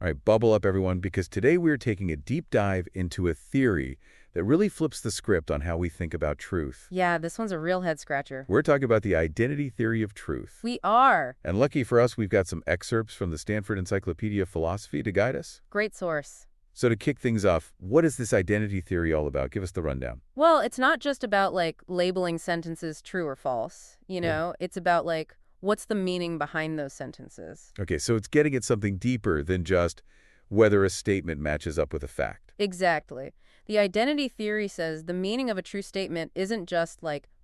All right, bubble up, everyone, because today we're taking a deep dive into a theory that really flips the script on how we think about truth. Yeah, this one's a real head scratcher. We're talking about the identity theory of truth. We are. And lucky for us, we've got some excerpts from the Stanford Encyclopedia of Philosophy to guide us. Great source. So to kick things off, what is this identity theory all about? Give us the rundown. Well, it's not just about, labeling sentences true or false. It's about, what's the meaning behind those sentences? Okay, so it's getting at something deeper than just whether a statement matches up with a fact. Exactly. The identity theory says the meaning of a true statement isn't just,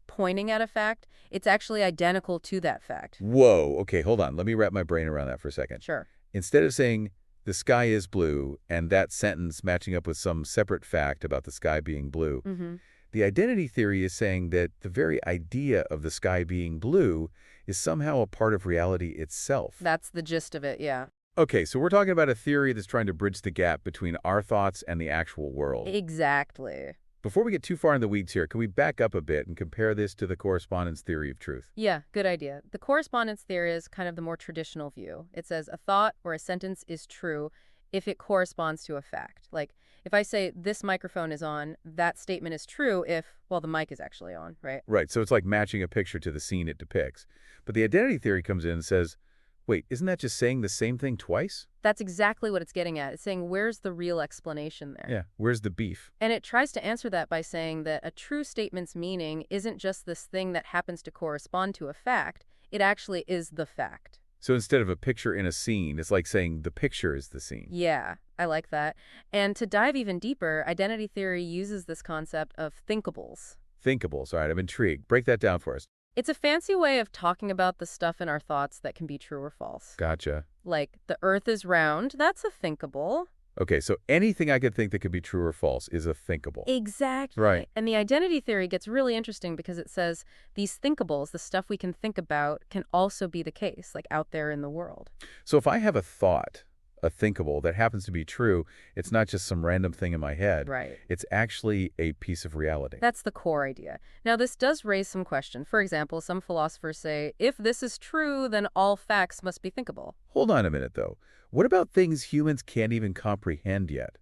pointing at a fact. It's actually identical to that fact. Whoa, okay, hold on. Let me wrap my brain around that for a second. Sure. Instead of saying, the sky is blue, and that sentence matching up with some separate fact about the sky being blue, the identity theory is saying that the very idea of the sky being blue is somehow a part of reality itself. That's the gist of it, yeah. Okay, so we're talking about a theory that's trying to bridge the gap between our thoughts and the actual world. Exactly. Before we get too far in the weeds here, can we back up a bit and compare this to the correspondence theory of truth? Yeah, good idea. The correspondence theory is kind of the more traditional view. It says a thought or a sentence is true if it corresponds to a fact. Like, if I say this microphone is on, that statement is true if, well, the mic is actually on, right? Right, so it's like matching a picture to the scene it depicts. But the identity theory comes in and says, wait, isn't that just saying the same thing twice? That's exactly what it's getting at. It's saying, where's the real explanation there? Yeah, where's the beef? And it tries to answer that by saying that a true statement's meaning isn't just this thing that happens to correspond to a fact. It actually is the fact. So instead of a picture in a scene, it's like saying the picture is the scene. Yeah, I like that. And to dive even deeper, identity theory uses this concept of thinkables. Thinkables. All right, I'm intrigued. Break that down for us. It's a fancy way of talking about the stuff in our thoughts that can be true or false. Gotcha. Like, the earth is round, that's a thinkable. Okay, so anything I could think that could be true or false is a thinkable. Exactly. Right. And the identity theory gets really interesting because it says these thinkables, the stuff we can think about, can also be the case, like out there in the world. So if I have a thought, a thinkable, that happens to be true, it's not just some random thing in my head. Right. It's actually a piece of reality. That's the core idea. Now, this does raise some question. For example, some philosophers say, if this is true, then all facts must be thinkable. Hold on a minute, though. What about things humans can't even comprehend yet?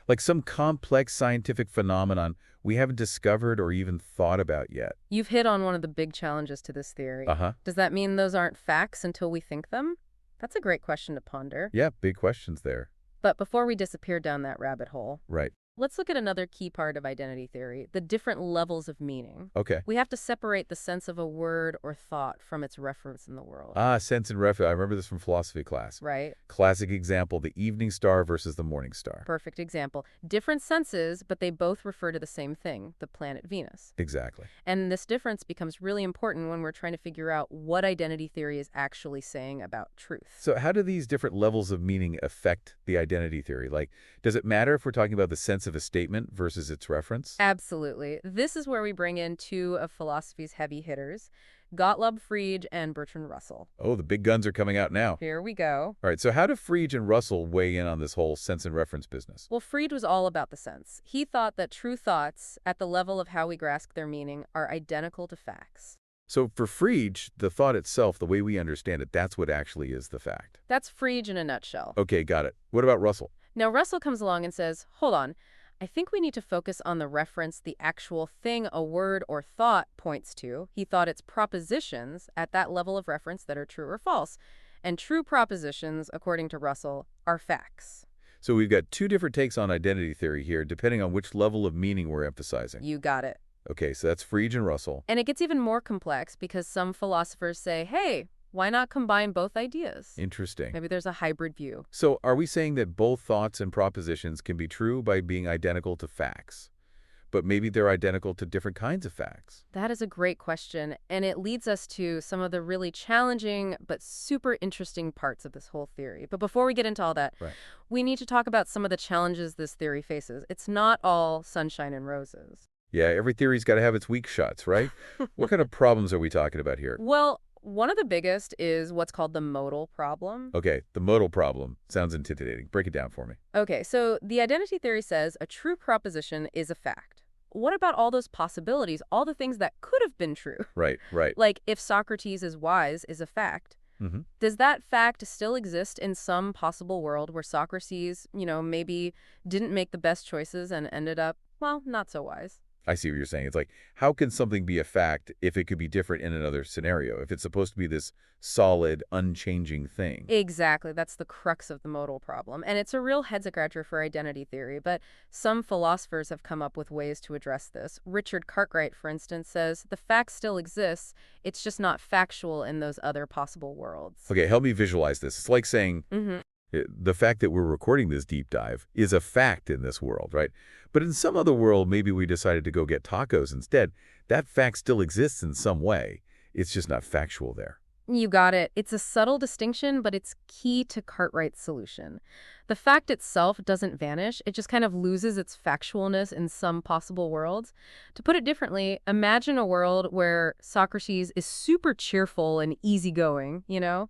Like some complex scientific phenomenon we haven't discovered or even thought about yet. You've hit on one of the big challenges to this theory. Uh-huh. Does that mean those aren't facts until we think them? That's a great question to ponder. Yeah, big questions there. But before we disappear down that rabbit hole, Right. let's look at another key part of identity theory, the different levels of meaning. Okay. We have to separate the sense of a word or thought from its reference in the world. Sense and reference. I remember this from philosophy class. Right? Classic example, the evening star versus the morning star. Perfect example. Different senses, but they both refer to the same thing, the planet Venus. Exactly. And this difference becomes really important when we're trying to figure out what identity theory is actually saying about truth. So how do these different levels of meaning affect the identity theory? Like, does it matter if we're talking about the sense of a statement versus its reference? Absolutely. This is where we bring in two of philosophy's heavy hitters, Gottlob Frege and Bertrand Russell. Oh, the big guns are coming out now. Here we go. All right, so how do Frege and Russell weigh in on this whole sense and reference business? Well, Frege was all about the sense. He thought that true thoughts, at the level of how we grasp their meaning, are identical to facts. So for Frege, the thought itself, the way we understand it, that's what actually is the fact. That's Frege in a nutshell. Okay, got it. What about Russell? Now, Russell comes along and says, hold on, I think we need to focus on the reference the actual thing a word or thought points to. He thought it's propositions at that level of reference that are true or false. And true propositions, according to Russell, are facts. So we've got two different takes on identity theory here, depending on which level of meaning we're emphasizing. You got it. Okay, so that's Frege and Russell. And it gets even more complex because some philosophers say, hey, why not combine both ideas? Interesting. Maybe there's a hybrid view. So are we saying that both thoughts and propositions can be true by being identical to facts, but maybe they're identical to different kinds of facts? That is a great question, and it leads us to some of the really challenging but super interesting parts of this whole theory. But before we get into all that, we need to talk about some of the challenges this theory faces. It's not all sunshine and roses. Yeah, every theory's got to have its weak shots, right? What kind of problems are we talking about here? Well, one of the biggest is what's called the modal problem. Okay, the modal problem sounds intimidating. Break it down for me. Okay, so the identity theory says a true proposition is a fact. What about all those possibilities, all the things that could have been true? Right. Like, if Socrates is wise is a fact, Hmm. Does that fact still exist in some possible world where Socrates, maybe didn't make the best choices and ended up, well, not so wise? I see what you're saying. It's like, how can something be a fact if it could be different in another scenario? If it's supposed to be this solid, unchanging thing? Exactly. That's the crux of the modal problem. And it's a real head-scratcher for identity theory, but some philosophers have come up with ways to address this. Richard Cartwright, for instance, says the fact still exists, it's just not factual in those other possible worlds. Okay, help me visualize this. It's like saying Hmm. the fact that we're recording this deep dive is a fact in this world, right? But in some other world, maybe we decided to go get tacos instead. That fact still exists in some way. It's just not factual there. You got it. It's a subtle distinction, but it's key to Cartwright's solution. The fact itself doesn't vanish. It just kind of loses its factualness in some possible worlds. To put it differently, imagine a world where Socrates is super cheerful and easygoing.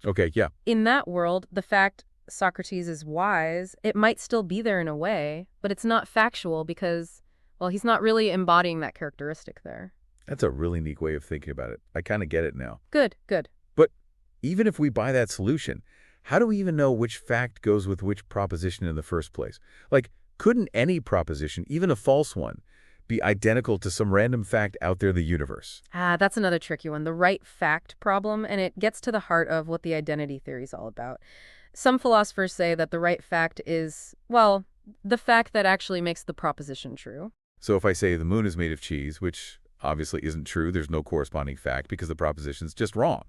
Okay, yeah. In that world, the fact Socrates is wise, it might still be there in a way, but it's not factual because, well, he's not really embodying that characteristic there. That's a really neat way of thinking about it. I kind of get it now. Good, good. But even if we buy that solution, how do we even know which fact goes with which proposition in the first place? Like, couldn't any proposition, even a false one, be identical to some random fact out there in the universe? That's another tricky one, the right fact problem, and it gets to the heart of what the identity theory is all about. Some philosophers say that the right fact is, well, the fact that actually makes the proposition true. So if I say the moon is made of cheese, which obviously isn't true, there's no corresponding fact because the proposition's just wrong.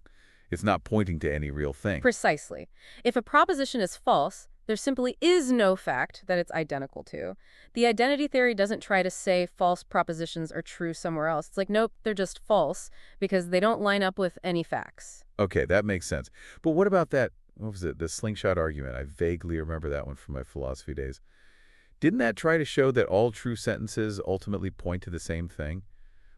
It's not pointing to any real thing. Precisely. If a proposition is false, there simply is no fact that it's identical to. The identity theory doesn't try to say false propositions are true somewhere else. It's like, nope, they're just false because they don't line up with any facts. Okay, that makes sense. But what about that, what was it, the slingshot argument? I vaguely remember that one from my philosophy days. Didn't that try to show that all true sentences ultimately point to the same thing?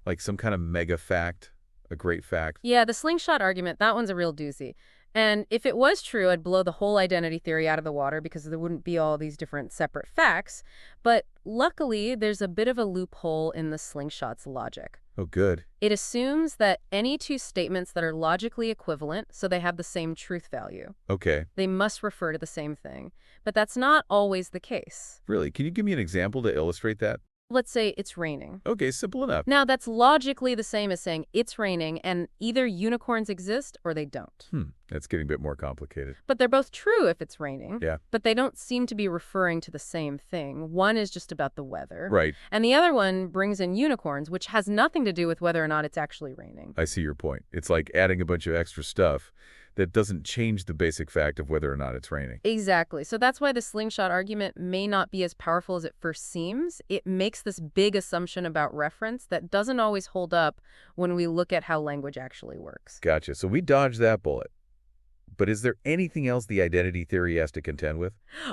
Like some kind of mega fact, a great fact? Yeah, the slingshot argument, that one's a real doozy. And if it was true, I'd blow the whole identity theory out of the water because there wouldn't be all these different separate facts. But luckily, there's a bit of a loophole in the slingshot's logic. Oh, good. It assumes that any two statements that are logically equivalent, so they have the same truth value, Okay. they must refer to the same thing. But that's not always the case. Really? Can you give me an example to illustrate that? Let's say it's raining. Okay, simple enough. Now, that's logically the same as saying it's raining, and either unicorns exist or they don't. That's getting a bit more complicated. But they're both true if it's raining. Yeah. But they don't seem to be referring to the same thing. One is just about the weather. Right. And the other one brings in unicorns, which has nothing to do with whether or not it's actually raining. I see your point. It's like adding a bunch of extra stuff that doesn't change the basic fact of whether or not it's raining. Exactly. So that's why the slingshot argument may not be as powerful as it first seems. It makes this big assumption about reference that doesn't always hold up when we look at how language actually works. Gotcha. So we dodged that bullet. But is there anything else the identity theory has to contend with?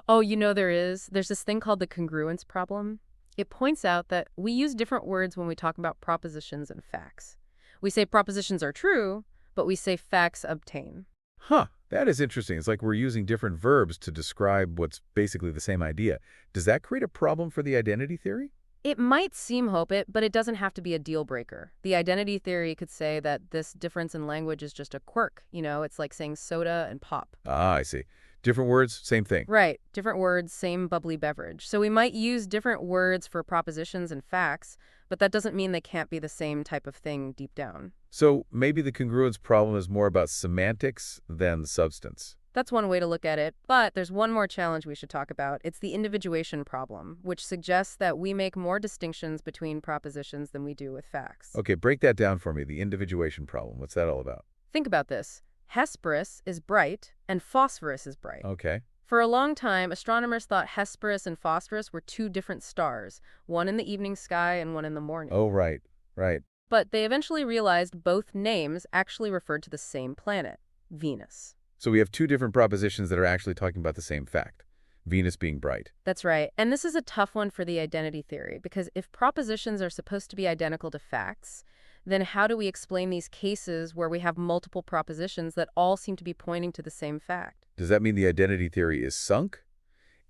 Oh, there is. There's this thing called the congruence problem. It points out that we use different words when we talk about propositions and facts. We say propositions are true, but we say facts obtain. Huh, that is interesting. It's like we're using different verbs to describe what's basically the same idea. Does that create a problem for the identity theory? It might seem hope it, but it doesn't have to be a deal breaker. The identity theory could say that this difference in language is just a quirk. It's like saying soda and pop. Ah, I see. Different words, same thing. Right. Different words, same bubbly beverage. So we might use different words for propositions and facts, but that doesn't mean they can't be the same type of thing deep down. So maybe the congruence problem is more about semantics than substance. That's one way to look at it, but there's one more challenge we should talk about. It's the individuation problem, which suggests that we make more distinctions between propositions than we do with facts. Okay, break that down for me, the individuation problem. What's that all about? Think about this. Hesperus is bright, and phosphorus is bright. Okay. For a long time, astronomers thought Hesperus and phosphorus were two different stars, one in the evening sky and one in the morning. Oh, right, right. But they eventually realized both names actually referred to the same planet, Venus. So we have two different propositions that are actually talking about the same fact, Venus being bright. That's right. And this is a tough one for the identity theory, because if propositions are supposed to be identical to facts, then how do we explain these cases where we have multiple propositions that all seem to be pointing to the same fact? Does that mean the identity theory is sunk?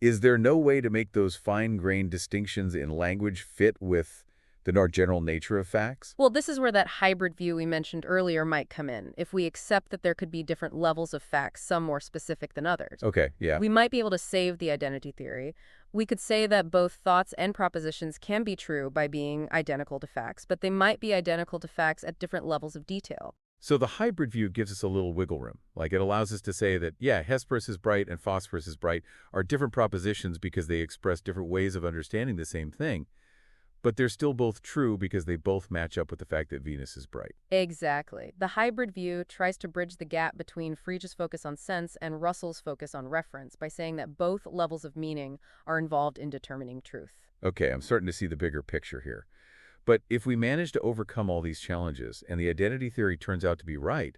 Is there no way to make those fine-grained distinctions in language fit with The more general nature of facts? Well, this is where that hybrid view we mentioned earlier might come in. If we accept that there could be different levels of facts, some more specific than others, Okay, yeah. we might be able to save the identity theory. We could say that both thoughts and propositions can be true by being identical to facts, but they might be identical to facts at different levels of detail. So the hybrid view gives us a little wiggle room. Like it allows us to say that, yeah, Hesperus is bright and phosphorus is bright are different propositions because they express different ways of understanding the same thing. But they're still both true because they both match up with the fact that Venus is bright. Exactly. The hybrid view tries to bridge the gap between Frege's focus on sense and Russell's focus on reference by saying that both levels of meaning are involved in determining truth. Okay, I'm starting to see the bigger picture here. But if we manage to overcome all these challenges and the identity theory turns out to be right,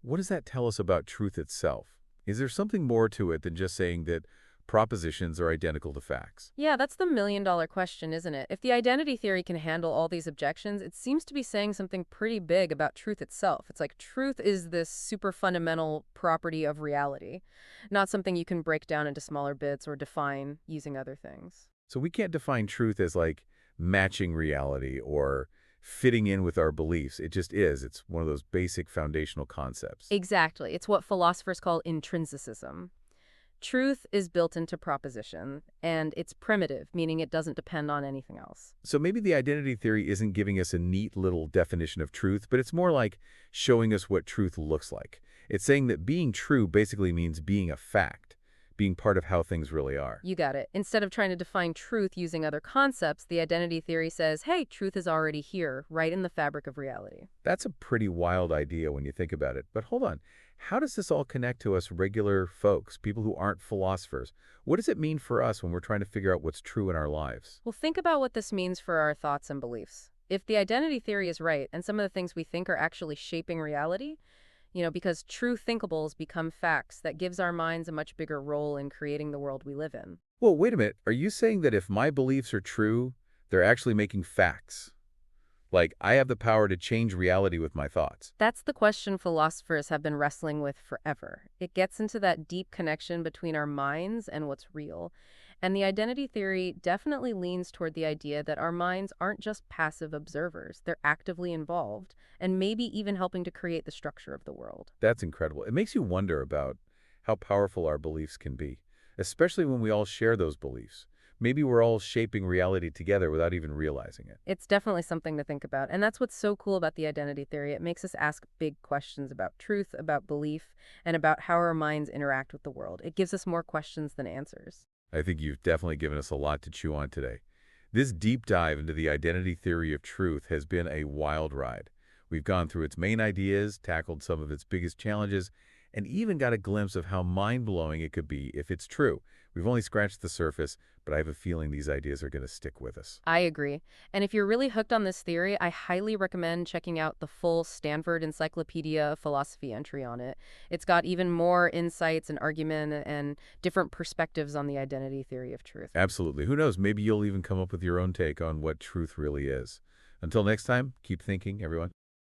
what does that tell us about truth itself? Is there something more to it than just saying that propositions are identical to facts? Yeah, that's the million-dollar question, isn't it? If the identity theory can handle all these objections, it seems to be saying something pretty big about truth itself. It's like truth is this super fundamental property of reality, not something you can break down into smaller bits or define using other things. So we can't define truth as like matching reality or fitting in with our beliefs. It just is. It's one of those basic foundational concepts. Exactly. It's what philosophers call intrinsicism. Truth is built into proposition, and it's primitive, meaning it doesn't depend on anything else. So maybe the identity theory isn't giving us a neat little definition of truth, but it's more like showing us what truth looks like. It's saying that being true basically means being a fact, being part of how things really are. You got it. Instead of trying to define truth using other concepts, the identity theory says, hey, truth is already here, right in the fabric of reality. That's a pretty wild idea when you think about it. But hold on. How does this all connect to us regular folks, people who aren't philosophers? What does it mean for us when we're trying to figure out what's true in our lives? Well, think about what this means for our thoughts and beliefs. If the identity theory is right, and some of the things we think are actually shaping reality, because true thinkables become facts, that gives our minds a much bigger role in creating the world we live in. Well, wait a minute. Are you saying that if my beliefs are true, they're actually making facts? Like, I have the power to change reality with my thoughts? That's the question philosophers have been wrestling with forever. It gets into that deep connection between our minds and what's real. And the identity theory definitely leans toward the idea that our minds aren't just passive observers. They're actively involved, and maybe even helping to create the structure of the world. That's incredible. It makes you wonder about how powerful our beliefs can be, especially when we all share those beliefs. Maybe we're all shaping reality together without even realizing it. It's definitely something to think about, and that's what's so cool about the identity theory. It makes us ask big questions about truth, about belief, and about how our minds interact with the world. It gives us more questions than answers. I think you've definitely given us a lot to chew on today. This deep dive into the identity theory of truth has been a wild ride. We've gone through its main ideas, tackled some of its biggest challenges, and even got a glimpse of how mind-blowing it could be if it's true. We've only scratched the surface, but I have a feeling these ideas are going to stick with us. I agree. And if you're really hooked on this theory, I highly recommend checking out the full Stanford Encyclopedia of Philosophy entry on it. It's got even more insights and argument and different perspectives on the identity theory of truth. Absolutely. Who knows? Maybe you'll even come up with your own take on what truth really is. Until next time, keep thinking, everyone.